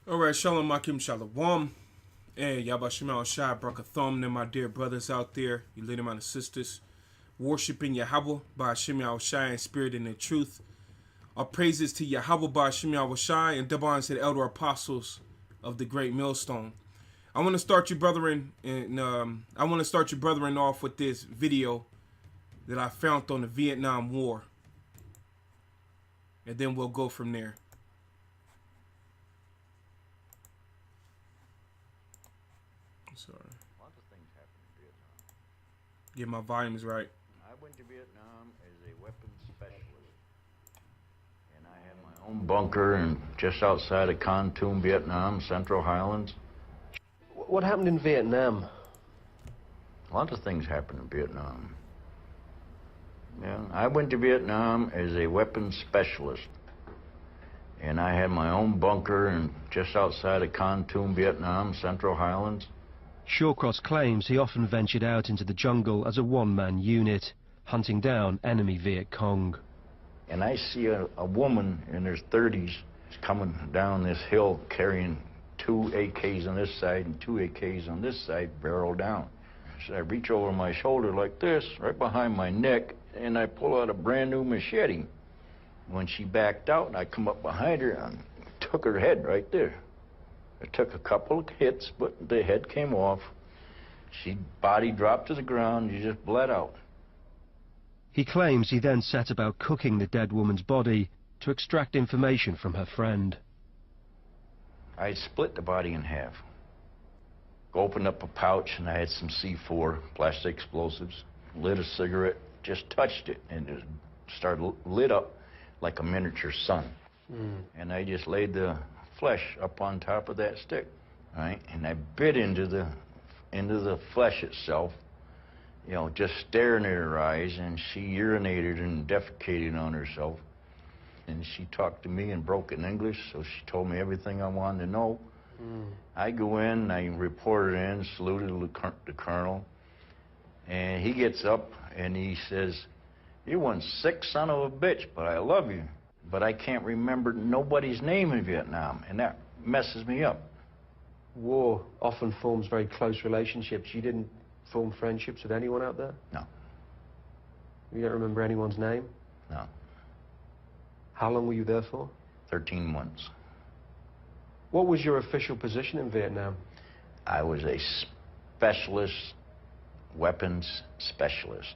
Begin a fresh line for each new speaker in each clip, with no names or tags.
All right, Shalom Makim Shalom. And Yabashima Shai Brakathom, and my dear brothers out there, you little my sisters, worshiping Yahweh by Hashem Shai in spirit and in truth. Our praises to Yahweh by Hashem Shai and Daban to the elder apostles of the great millstone. I want to start you brethren, and off with this video that I found on the Vietnam War, and then we'll go from there. Sorry.
Lots of things happened in Vietnam.
Get my volumes right.
I went to Vietnam as a weapons specialist, and I had my own bunker and just outside of Kon Tum, Vietnam, Central Highlands.
What happened in Vietnam?
Lots of things happened in Vietnam. Yeah, I went to Vietnam as a weapons specialist, and I had my own bunker and just outside of Kon Tum, Vietnam, Central Highlands.
Shawcross claims he often ventured out into the jungle as a one-man unit, hunting down enemy Viet Cong.
And I see a woman in her 30s coming down this hill carrying 2 AKs on this side and 2 AKs on this side, barrel down. So I reach over my shoulder like this, right behind my neck, and I pull out a brand new machete. When she backed out, I come up behind her and took her head right there. It took a couple of hits, but the head came off. She body dropped to the ground, she just bled out.
He claims he then set about cooking the dead woman's body to extract information from her friend.
I split the body in half. Opened up a pouch and I had some C4, plastic explosives, lit a cigarette, just touched it, and it started lit up like a miniature sun. And I just laid the flesh up on top of that stick, right? And I bit into the flesh itself, you know, just staring at her eyes, and she urinated and defecated on herself. And she talked to me in broken English, so she told me everything I wanted to know. I go in, I reported in, saluted the colonel, and he gets up and he says, "You're one sick son of a bitch, but I love you. But I can't remember nobody's name in Vietnam," and that messes me up.
War often forms very close relationships. You didn't form friendships with anyone out there?
No,
You don't remember anyone's name?
no,
How long were you there for?
13 months.
What was your official position in Vietnam?
I was a specialist, weapons specialist.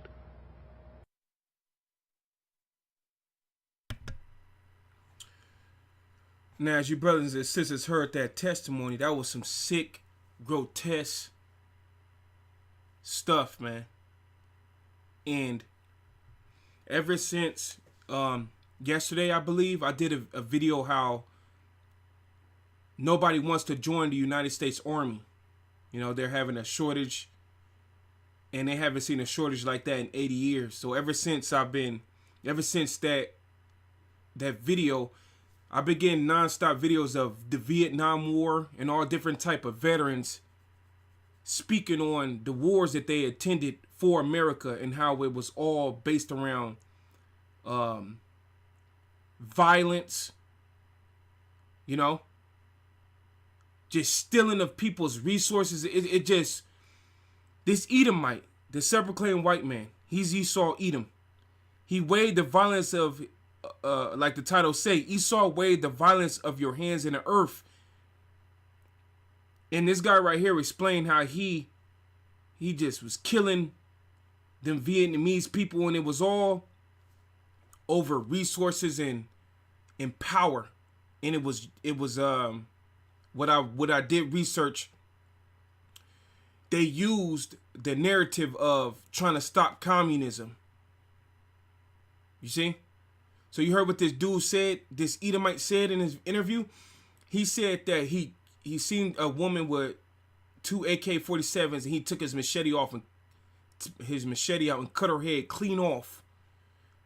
Now, as you brothers and sisters heard that testimony, that was some sick, grotesque stuff, man. And ever since yesterday, I believe, I did a video how nobody wants to join the United States Army. You know, they're having a shortage, and they haven't seen a shortage like that in 80 years. So ever since that video, I've been getting nonstop videos of the Vietnam War and all different type of veterans speaking on the wars that they attended for America and how it was all based around violence, you know, just stealing of people's resources. It just, this Edomite, the self-proclaimed white man, he's Esau Edom. He weighed the violence of, like the title say, Esau weighed the violence of your hands in the earth. And this guy right here explained how he just was killing them Vietnamese people, and it was all over resources and power. And it was what I did research, they used the narrative of trying to stop communism. You see? So you heard what this dude said, this Edomite said in his interview? He said that he seen a woman with 2 AK-47s, and he took his machete out and cut her head clean off.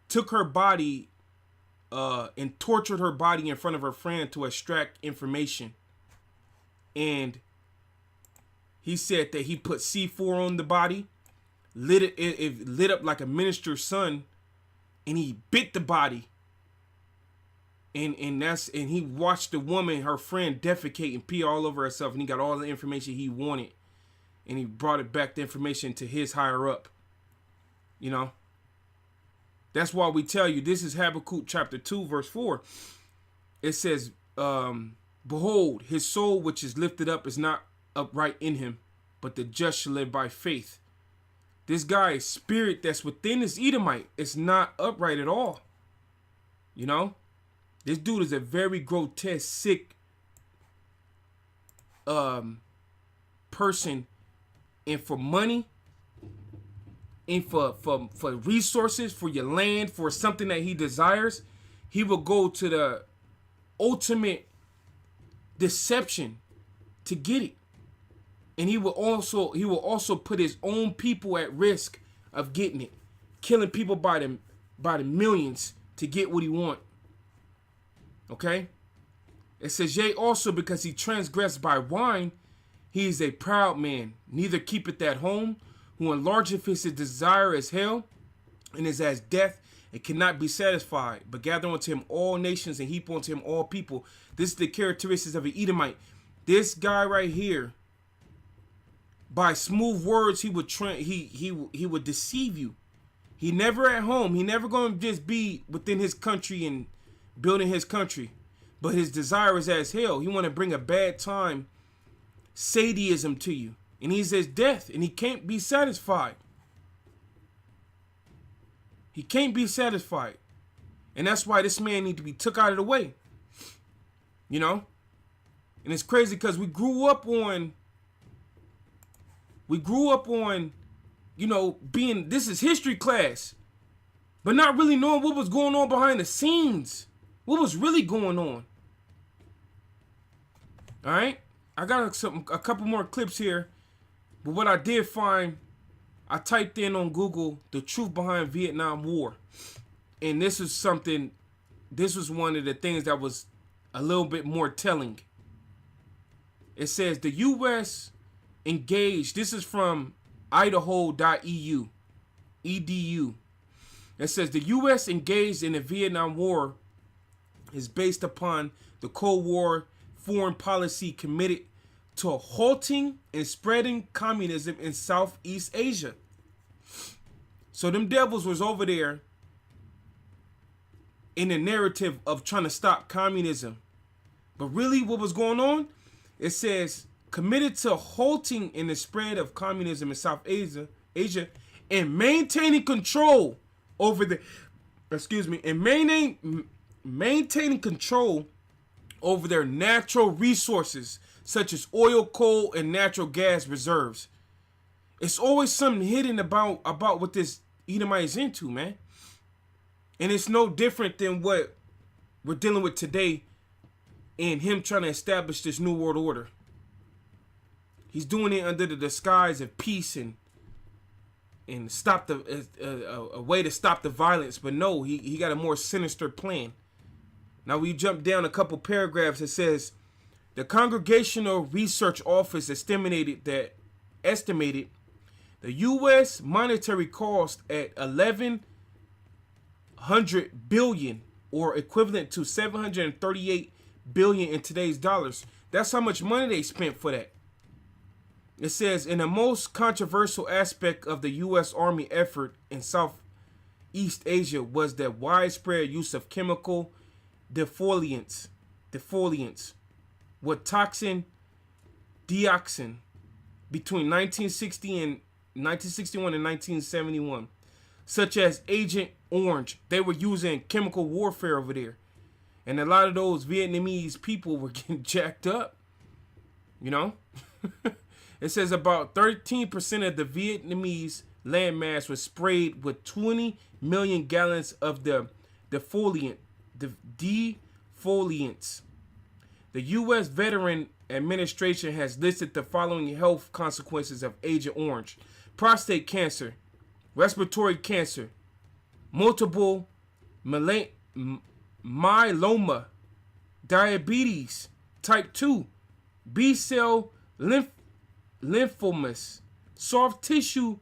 Took her body and tortured her body in front of her friend to extract information. And he said that he put C4 on the body, it lit up like a minister's son, and he bit the body And he watched the woman, her friend, defecate and pee all over herself, and he got all the information he wanted, and he brought it back, the information, to his higher up. You know, that's why we tell you, this is Habakkuk chapter 2 verse 4. It says, behold, his soul which is lifted up is not upright in him, but the just shall live by faith. This guy's spirit that's within this Edomite is not upright at all. You know, this dude is a very grotesque, sick person, and for money, and for resources, for your land, for something that he desires, he will go to the ultimate deception to get it. And he will also put his own people at risk of getting it, killing people by the millions to get what he want. Okay? It says, yea, also because he transgressed by wine, he is a proud man, neither keepeth at home, who enlargeth his desire as hell, and is as death, and cannot be satisfied, but gather unto him all nations, and heap unto him all people. This is the characteristics of an Edomite. This guy right here, by smooth words, he would deceive you. He never at home. He never going to just be within his country and building his country. But his desire is as hell. He want to bring a bad time, sadism to you. And he's as death, and he can't be satisfied. He can't be satisfied. And that's why this man need to be took out of the way. You know? And it's crazy because we grew up on, you know, being, this is history class, but not really knowing what was going on behind the scenes. What was really going on. All right? I got a couple more clips here, but what I did find, I typed in on Google the truth behind Vietnam War. And this was one of the things that was a little bit more telling. It says the U.S. engaged, this is from Idaho.edu, edu. It says the U.S. engaged in the Vietnam War is based upon the Cold War foreign policy committed to halting and spreading communism in Southeast Asia. So them devils was over there in the narrative of trying to stop communism. But really what was going on? It says committed to halting in the spread of communism in South Asia and maintaining control over the, maintaining control over their natural resources such as oil, coal, and natural gas reserves. It's always something hidden about what this Edomite is into, man. And it's no different than what we're dealing with today and him trying to establish this new world order. He's doing it under the disguise of peace and stop a way to stop the violence. But no, he got a more sinister plan. Now we jump down a couple paragraphs. It says the Congressional Research Office estimated the U.S. monetary cost at $1,100 billion, or equivalent to $738 billion in today's dollars. That's how much money they spent for that. It says, in the most controversial aspect of the U.S. Army effort in Southeast Asia was the widespread use of chemical defoliants with toxin dioxin between 1961 and 1971, such as Agent Orange. They were using chemical warfare over there. And a lot of those Vietnamese people were getting jacked up. You know? It says about 13% of the Vietnamese landmass was sprayed with 20 million gallons of the defoliants. The U.S. Veteran Administration has listed the following health consequences of Agent Orange: prostate cancer, respiratory cancer, multiple myeloma, diabetes type 2, B-cell lymphomas, soft tissue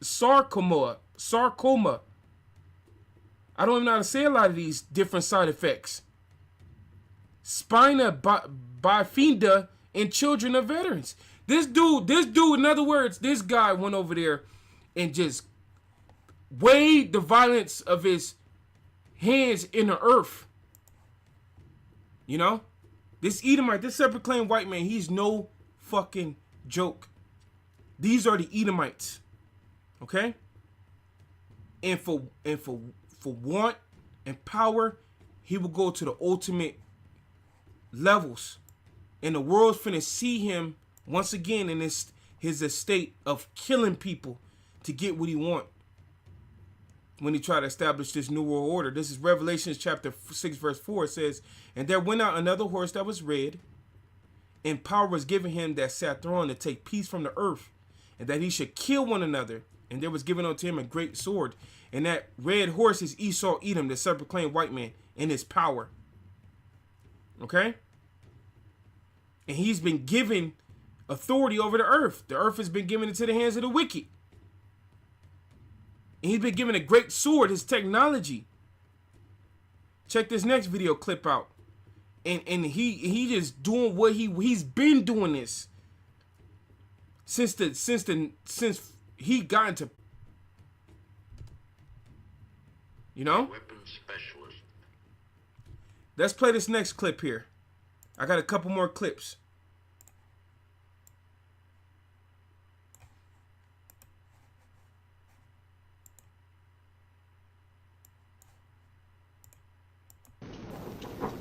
sarcoma, I don't even know how to say a lot of these different side effects. Spina bifida in children of veterans. This dude, in other words, this guy went over there and just weighed the violence of his hands in the earth. You know? This Edomite, this separate claim white man, he's no fucking joke. These are the Edomites. Okay? And for want and power, he will go to the ultimate levels. And the world's finna see him once again in his estate of killing people to get what he want. When he tried to establish this new world order. This is Revelation chapter 6 verse 4. It says, and there went out another horse that was red, and power was given him that sat thereon to take peace from the earth, and that he should kill one another. And there was given unto him a great sword. And that red horse is Esau Edom, the self-proclaimed white man, in his power. Okay? And he's been given authority over the earth. The earth has been given into the hands of the wicked. And he's been given a great sword, his technology. Check this next video clip out. And he just doing what he's been doing this since he got into, you know?
Weapons specialist.
Let's play this next clip here. I got a couple more clips.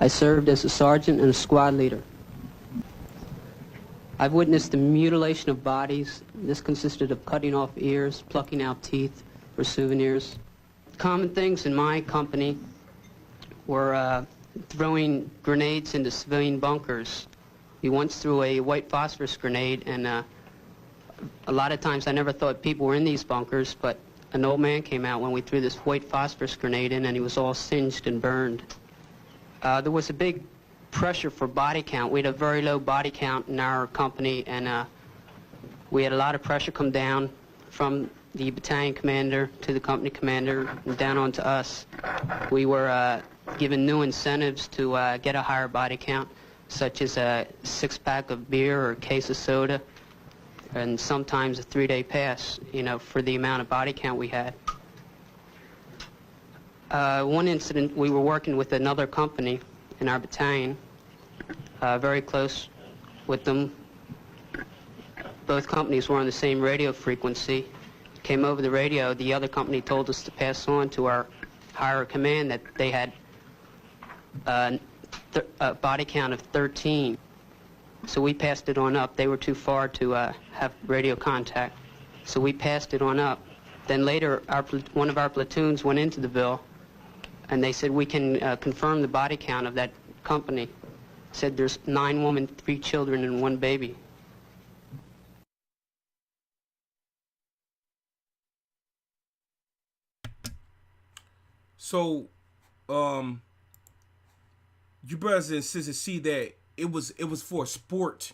I served as a sergeant and a squad leader. I've witnessed the mutilation of bodies. This consisted of cutting off ears, plucking out teeth for souvenirs. Common things in my company were throwing grenades into civilian bunkers. We once threw a white phosphorus grenade, and a lot of times I never thought people were in these bunkers, but an old man came out when we threw this white phosphorus grenade in, and he was all singed and burned. There was a big pressure for body count. We had a very low body count in our company, and we had a lot of pressure come down from the battalion commander to the company commander and down onto us. We were given new incentives to get a higher body count, such as a 6-pack of beer or a case of soda, and sometimes a 3-day pass, you know, for the amount of body count we had. One incident, we were working with another company in our battalion, very close with them. Both companies were on the same radio frequency. Came over the radio, the other company told us to pass on to our higher command that they had a body count of 13. So we passed it on up. They were too far to have radio contact. So we passed it on up. Then later, one of our platoons went into the Ville, and they said, we can confirm the body count of that company. Said there's 9 women, 3 children, and 1 baby.
So, you brothers and sisters see that it was for sport.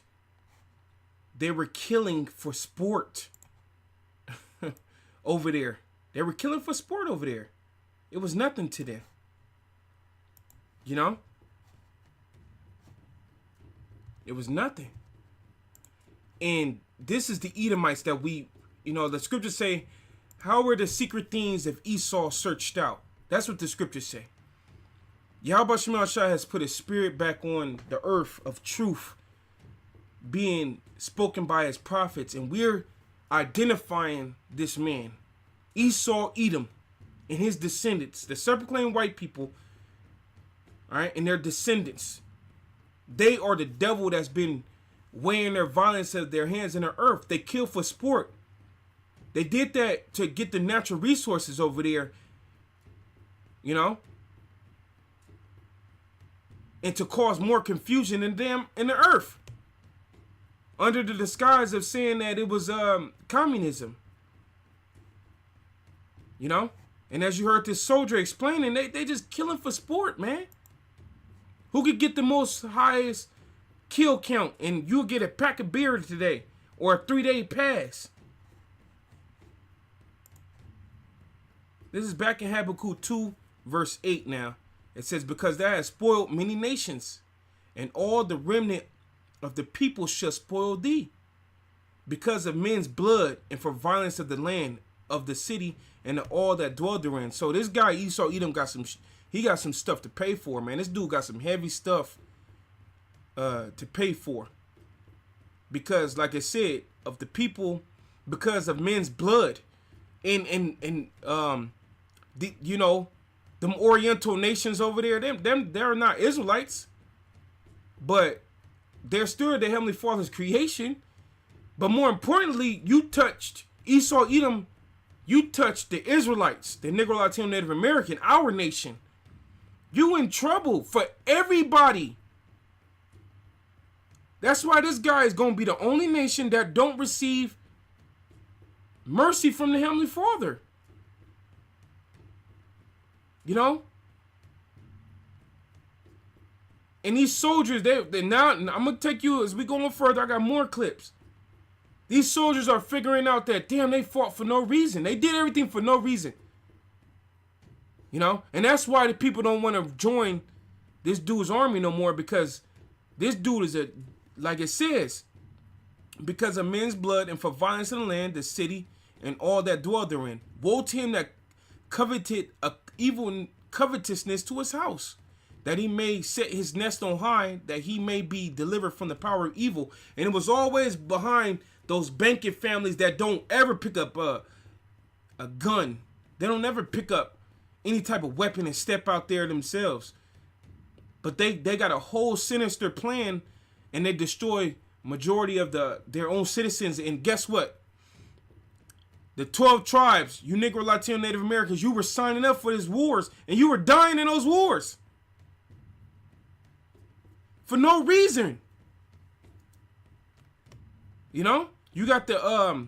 They were killing for sport over there. They were killing for sport over there. It was nothing to them. You know? It was nothing. And this is the Edomites that we, you know, the scriptures say, how were the secret things of Esau searched out? That's what the scriptures say. Yahweh Shema Shah has put his spirit back on the earth of truth being spoken by his prophets. And we're identifying this man, Esau Edom, and his descendants, the self-proclaimed white people, all right, and their descendants. They are the devil that's been weighing their violence of their hands in the earth. They kill for sport. They did that to get the natural resources over there, you know, and to cause more confusion in them in the earth, under the disguise of saying that it was communism, you know. And as you heard this soldier explaining, they just killing for sport, man. Who could get the most highest kill count, and you'll get a pack of beer today or a 3-day pass. This is back in Habakkuk 2 verse 8 now. It says, because thou hast spoiled many nations, and all the remnant of the people shall spoil thee, because of men's blood, and for violence of the land, of the city, and of all that dwell therein. So this guy Esau Edom got some stuff to pay for, man. This dude got some heavy stuff to pay for, because like I said, of the people, because of men's blood, and you know, them Oriental nations over there, them they're not Israelites, but they're still the Heavenly Father's creation. But more importantly, you touched Esau Edom, you touched the Israelites, the Negro, Latino, Native American, our nation. You in trouble for everybody. That's why this guy is going to be the only nation that don't receive mercy from the Heavenly Father. You know? And these soldiers, they now, I'm going to take you, as we go on further, I got more clips. These soldiers are figuring out that, damn, they fought for no reason. They did everything for no reason. You know? And that's why the people don't want to join this dude's army no more, because this dude is like it says, because of men's blood and for violence in the land, the city, and all that dwell therein. Woe to him that coveted evil covetousness to his house, that he may set his nest on high, that he may be delivered from the power of evil. And it was always behind those banking families that don't ever pick up a gun. They don't ever pick up any type of weapon and step out there themselves. But they got a whole sinister plan, and they destroy majority of their own citizens. And guess what? The 12 tribes, you Negro, Latino, Native Americans, you were signing up for these wars, and you were dying in those wars for no reason. You know? You got the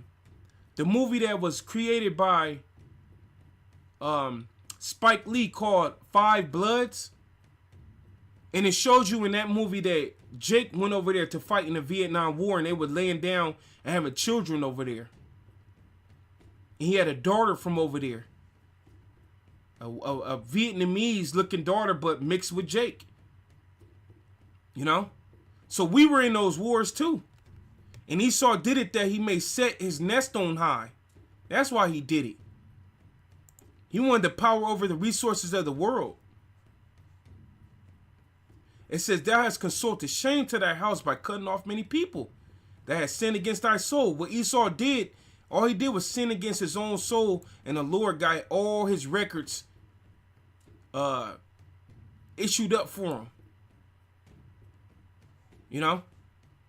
movie that was created by Spike Lee called Five Bloods. And it shows you in that movie that Jake went over there to fight in the Vietnam War, and they were laying down and having children over there. And he had a daughter from over there. A Vietnamese looking daughter, but mixed with Jake. You know? So we were in those wars too. And Esau did it that he may set his nest on high. That's why he did it. He wanted the power over the resources of the world. It says, thou hast consulted shame to thy house by cutting off many people that has sinned against thy soul. What Esau did, all he did was sin against his own soul, and the Lord got all his records issued up for him. You know?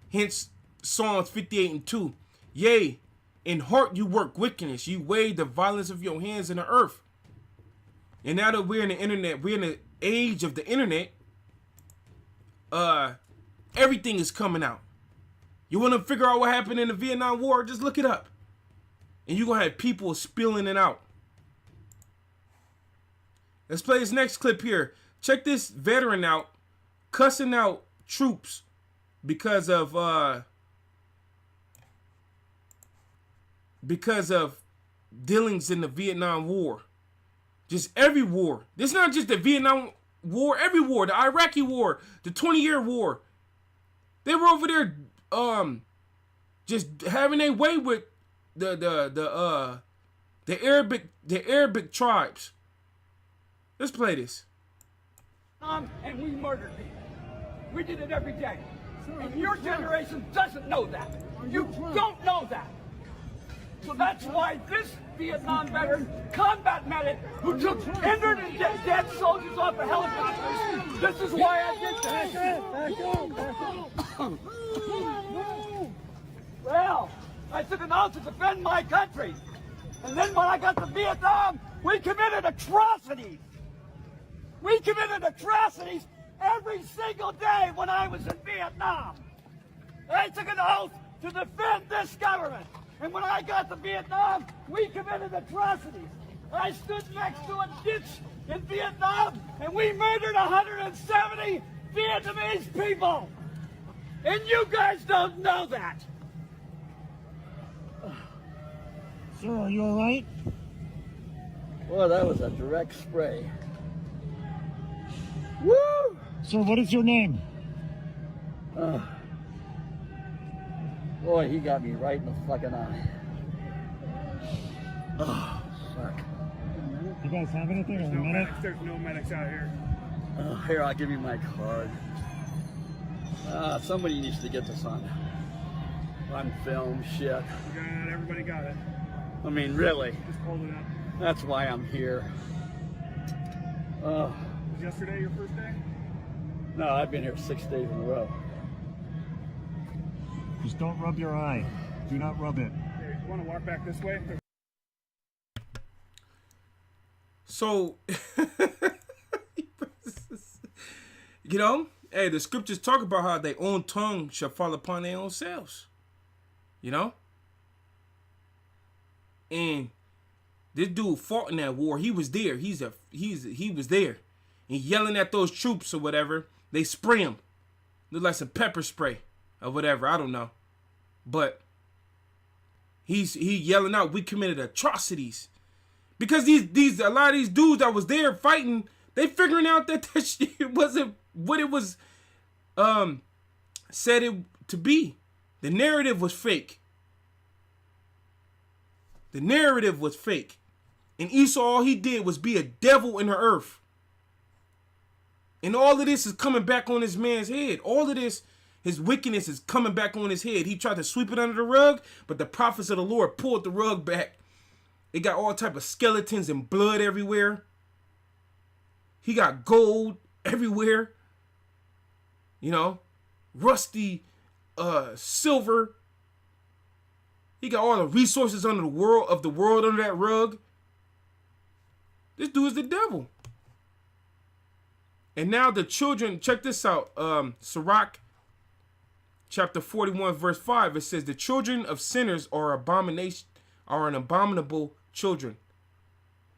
Hence, Psalms 58:2. Yea, in heart you work wickedness. You weigh the violence of your hands in the earth. And now that we're in the internet, we're in the age of the internet, everything is coming out. You want to figure out what happened in the Vietnam War? Just look it up. And you're going to have people spilling it out. Let's play this next clip here. Check this veteran out, cussing out troops because of dealings in the Vietnam War. Just every war. This is not just the Vietnam War, every war, the Iraqi War, the 20-year war. They were over there just having their way with the Arabic tribes. Let's play this.
And we murdered people. We did it every day. And your generation doesn't know that. You don't know that. So that's why this Vietnam veteran, combat medic, who took injured and dead soldiers off of helicopters, this is why I did that. Well, I took an oath to defend my country. And then when I got to Vietnam, we committed atrocities. We committed atrocities every single day when I was in Vietnam. I took an oath to defend this government. And when I got to Vietnam, we committed atrocities. I stood next to a ditch in Vietnam, and we murdered 170 Vietnamese people. And you guys don't know that.
Sir, are you all right?
Well, that was a direct spray. Woo!
Sir, what is your name?
Boy, he got me right in the fucking eye. Oh, fuck.
You guys have anything? Or a minute?
There's no medics out here.
Here, I'll give you my card. Somebody needs to get this on film, shit.
Everybody got it.
I mean, really.
Just hold it up.
That's why I'm here.
Was yesterday your first day?
No, I've been here 6 days in a row.
Just don't rub your eye. Do not rub it.
Hey, you want to walk back this way?
So, you know, hey, the scriptures talk about how their own tongue shall fall upon their own selves. You know? And this dude fought in that war. He was there. He was there. And yelling at those troops or whatever. They spray him. Look like some pepper spray or whatever. I don't know. But he yelling out, we committed atrocities. Because a lot of these dudes that was there fighting, they figuring out that that shit wasn't what it was said it to be. The narrative was fake. The narrative was fake. And Esau, all he did was be a devil in the earth. And all of this is coming back on this man's head. All of this, his wickedness is coming back on his head. He tried to sweep it under the rug, but the prophets of the Lord pulled the rug back. It got all type of skeletons and blood everywhere. He got gold everywhere. You know, rusty silver. He got all the resources under the world under that rug. This dude is the devil. And now the children, check this out. Sirach chapter 41, verse 5. It says, the children of sinners are an abominable children,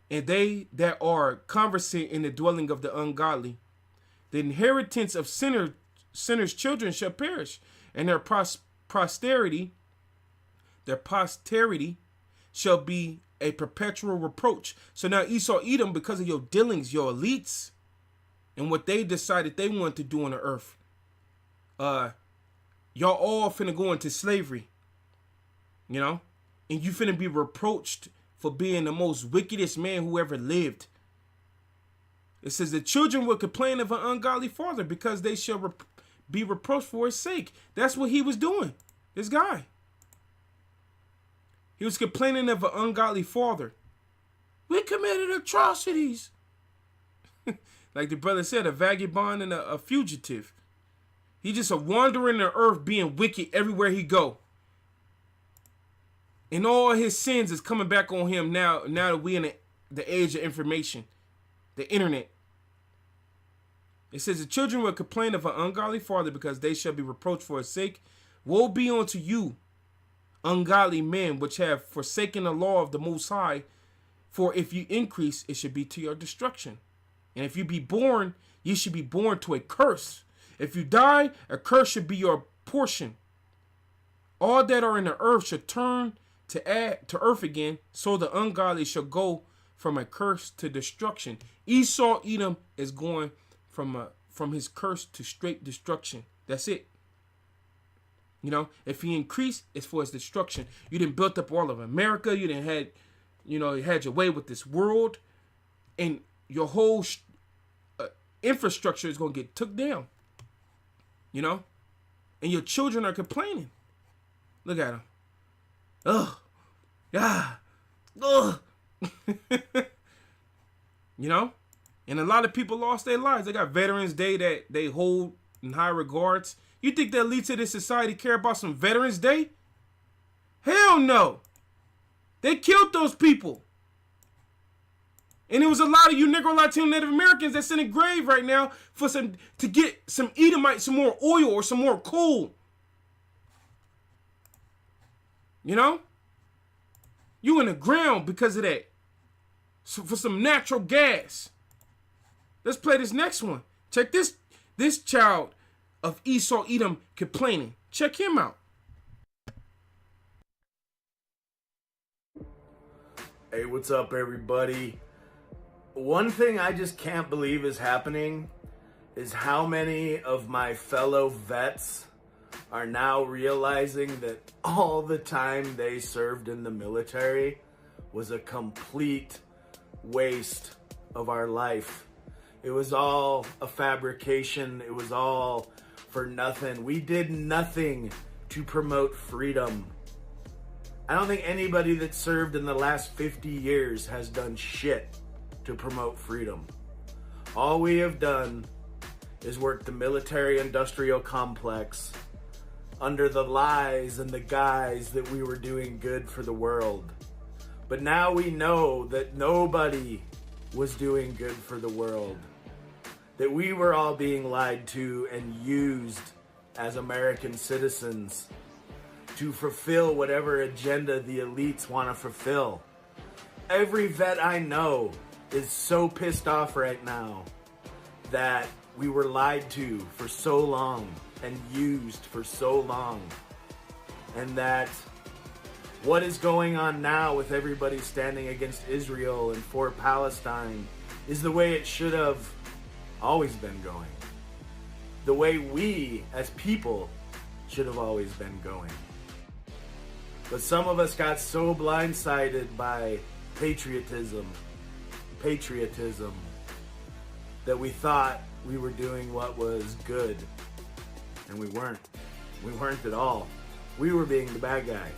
and they that are conversant in the dwelling of the ungodly. The inheritance of sinners' children shall perish, and their posterity shall be a perpetual reproach. So now Esau, Edom, because of your dealings, your elites, and what they decided they wanted to do on the earth, y'all all finna go into slavery, you know, and you finna be reproached for being the most wickedest man who ever lived. It says the children will complain of an ungodly father because they shall be reproached for his sake. That's what he was doing, this guy. He was complaining of an ungodly father. We committed atrocities. Like the brother said, a vagabond and a fugitive. He's just a wandering the earth being wicked everywhere he go. And all his sins is coming back on him now that we in the age of information, the internet. It says the children will complain of an ungodly father because they shall be reproached for his sake. Woe be unto you, ungodly men, which have forsaken the law of the Most High. For if you increase, it should be to your destruction. And if you be born, you should be born to a curse. If you die, a curse should be your portion. All that are in the earth should turn to earth again, so the ungodly shall go from a curse to destruction. Esau, Edom, is going from his curse to straight destruction. That's it. You know, if he increased, it's for his destruction. You didn't build up all of America. You didn't you had your way with this world, and your whole infrastructure is going to get took down. You know, and your children are complaining. Look at them. Ugh. Ah. Ugh. You know, and a lot of people lost their lives. They got Veterans Day that they hold in high regards. You think the elites of this society care about some Veterans Day? Hell no. They killed those people. And there was a lot of you Negro, Latino, Native Americans that's in a grave right now to get some Edomite, some more oil or some more coal. You know? You in the ground because of that. So for some natural gas. Let's play this next one. Check this child of Esau, Edom, complaining. Check him out.
Hey, what's up, everybody? One thing I just can't believe is happening is how many of my fellow vets are now realizing that all the time they served in the military was a complete waste of our life. It was all a fabrication. It was all for nothing. We did nothing to promote freedom. I don't think anybody that served in the last 50 years has done shit to promote freedom. All we have done is work the military-industrial complex under the lies and the guise that we were doing good for the world. But now we know that nobody was doing good for the world. That we were all being lied to and used as American citizens to fulfill whatever agenda the elites want to fulfill. Every vet I know is so pissed off right now that we were lied to for so long and used for so long. And that what is going on now with everybody standing against Israel and for Palestine is the way it should have always been going. The way we as people should have always been going. But some of us got so blindsided by patriotism, that we thought we were doing what was good. And we weren't. We weren't at all. We were being the bad guy.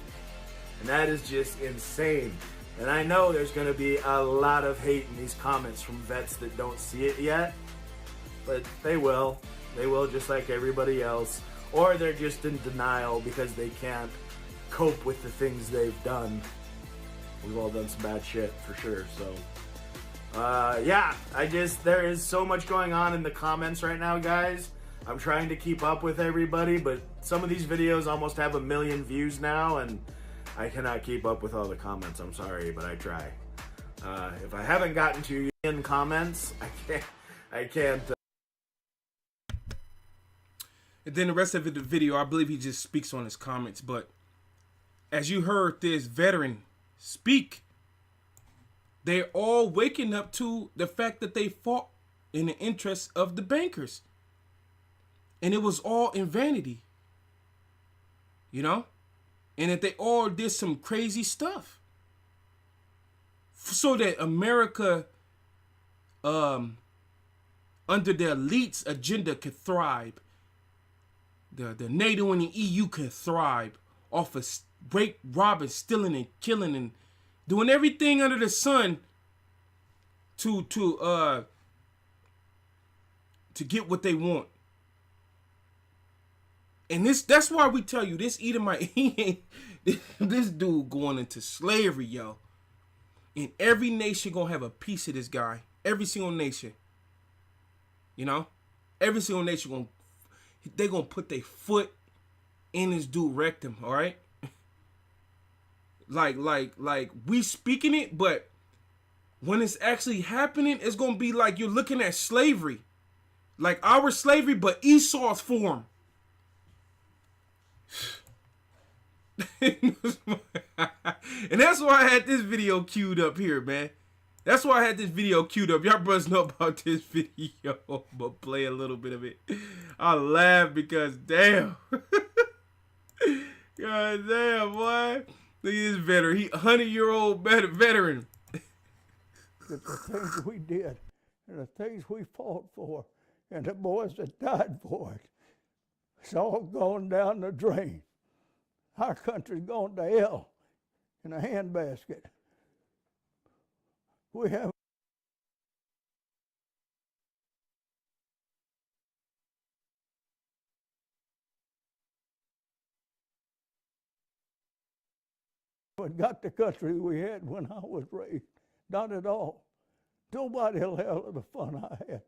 And that is just insane. And I know there's going to be a lot of hate in these comments from vets that don't see it yet. But they will. They will, just like everybody else. Or they're just in denial because they can't cope with the things they've done. We've all done some bad shit for sure. So yeah, there is so much going on in the comments right now, guys. I'm trying to keep up with everybody, but some of these videos almost have 1 million views now, and I cannot keep up with all the comments. I'm sorry, but I try. If I haven't gotten to you in comments, I can't.
And then the rest of the video, I believe he just speaks on his comments. But as you heard this veteran speak, they're all waking up to the fact that they fought in the interests of the bankers. And it was all in vanity. You know? And that they all did some crazy stuff. So that America, under the elites' agenda, could thrive. The NATO and the EU could thrive off of rape, robbing, stealing, and killing, and doing everything under the sun to get what they want. And that's why we tell you, this Edomite, this dude going into slavery, yo. And every nation gonna have a piece of this guy. Every single nation. You know? Every single nation they gonna put their foot in this dude rectum, all right? like we speaking it, but when it's actually happening, it's gonna be like you're looking at slavery. Like our slavery, but Esau's form. And that's why I had this video queued up here, man. That's why I had this video queued up. Y'all brothers know about this video, but play a little bit of it. I laugh because damn. God damn, boy. Look at this veteran. He 100-year-old veteran.
The things we did and the things we fought for and the boys that died for it, it's all gone down the drain. Our country's gone to hell in a handbasket. We have got the country we had when I was raised. Not at all. Nobody will have the fun I had.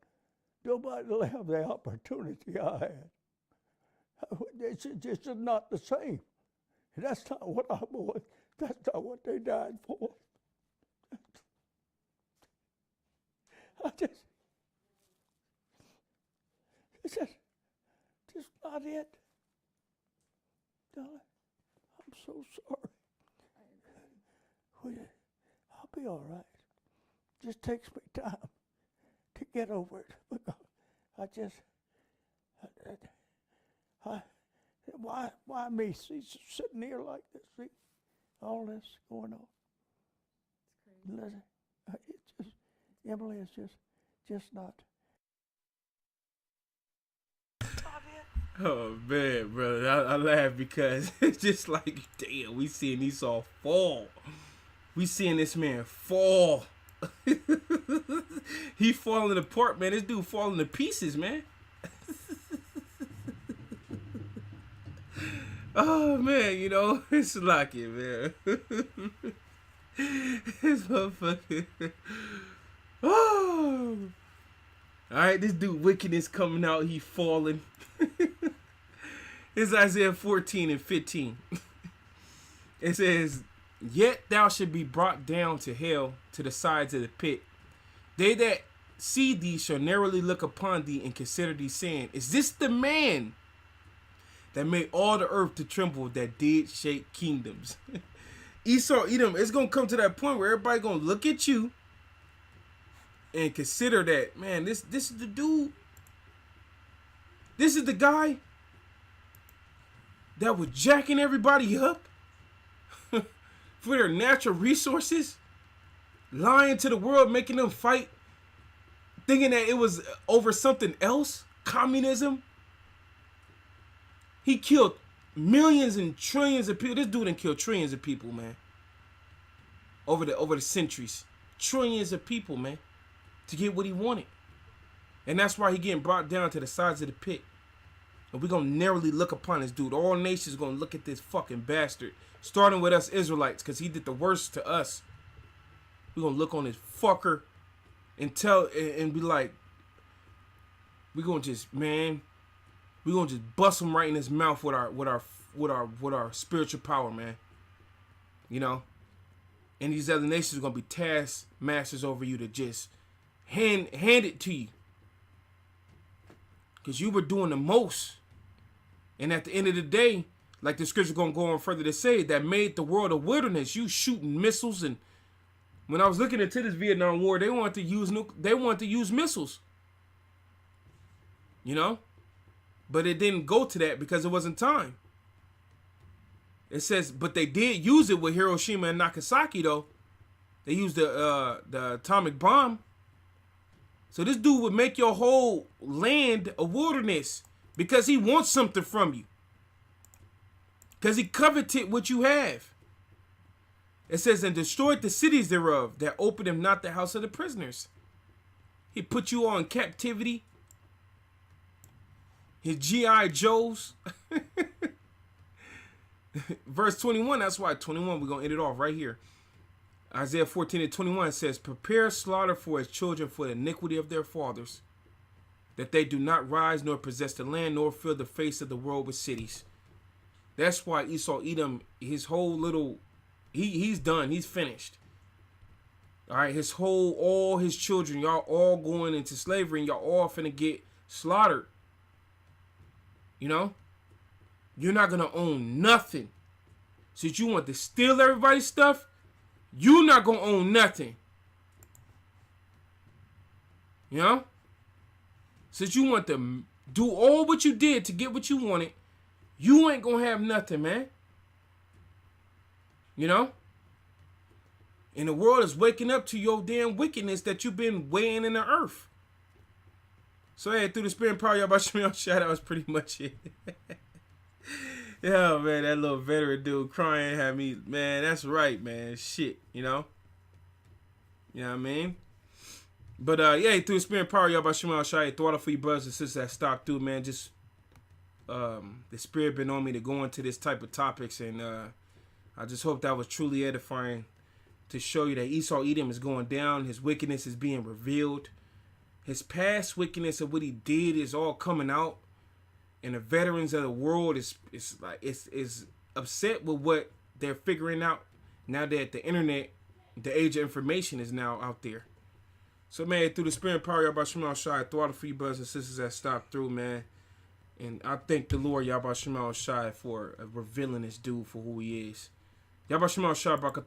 Nobody will have the opportunity I had. It's just not the same. That's not what our boys, that's not what they died for. It's just not it. Darling, I'm so sorry. I'll be all right. Just takes me time to get over it because I just, why me? See, sitting here like this, see, all this going on. Listen, it's just, Emily, it's just not.
Oh man, brother, I laugh because it's just like, damn, we seeing Esau fall. We seeing this man fall. He falling apart, man. This dude falling to pieces, man. Oh man, you know, it's lucky, man. This motherfucker. Oh. Alright, this dude wickedness coming out, he falling. It's Isaiah 14 and 15. It says, "Yet thou should be brought down to hell, to the sides of the pit. They that see thee shall narrowly look upon thee and consider thee, saying, Is this the man that made all the earth to tremble, that did shake kingdoms?" Esau, Edom, it's going to come to that point where everybody going to look at you and consider that, man, this is the dude. This is the guy that was jacking everybody up for their natural resources, lying to the world, making them fight, thinking that it was over something else, communism. He killed millions and trillions of people. This dude done killed trillions of people, man. Over the centuries. Trillions of people, man. To get what he wanted. And that's why he getting brought down to the sides of the pit. And we're going to narrowly look upon this dude. All nations going to look at this fucking bastard. Starting with us Israelites, because he did the worst to us. We're going to look on this fucker and and be like, we're going to just, man, we're going to just bust him right in his mouth with our spiritual power, man. You know? And these other nations are going to be task masters over you to just hand it to you. Because you were doing the most. And at the end of the day, like the scripture going to go on further to say, that made the world a wilderness. You shooting missiles. And when I was looking into this Vietnam War, they wanted to use missiles. You know? But it didn't go to that because it wasn't time. It says, but they did use it with Hiroshima and Nagasaki, though. They used the atomic bomb. So this dude would make your whole land a wilderness because he wants something from you. Because he coveted what you have. It says, and destroyed the cities thereof, that opened him not the house of the prisoners. He put you all in captivity. His G.I. Joes. Verse 21, that's why 21, we're going to end it off right here. Isaiah 14 and 21 says, prepare slaughter for his children for the iniquity of their fathers, that they do not rise nor possess the land, nor fill the face of the world with cities. That's why Esau, Edom, his whole little, he's done, he's finished. All right, all his children, y'all all going into slavery, and y'all all finna get slaughtered. You know? You're not gonna own nothing. Since you want to steal everybody's stuff, you're not gonna own nothing. You know? Since you want to do all what you did to get what you wanted, you ain't gonna have nothing, man. You know? And the world is waking up to your damn wickedness that you've been weighing in the earth. So hey, through the spirit and power, y'all about to shout, that was pretty much it. Yeah, man, that little veteran dude crying had me, man, that's right, man. Shit, you know? You know what I mean? But yeah, through the spirit and power, y'all about to shout, throw out for you brothers and sisters that stopped through, man. Just the spirit been on me to go into this type of topics, and I just hope that was truly edifying to show you that Esau Edom is going down, his wickedness is being revealed. His past wickedness of what he did is all coming out. And the veterans of the world is upset with what they're figuring out now that the internet, the age of information, is now out there. So man, through the spirit and power, Yahweh Shema Shai, through all the free brothers and sisters that stopped through, man. And I thank the Lord Yahweh Shema Shai for revealing this dude for who he is. Yahweh Shema Shai,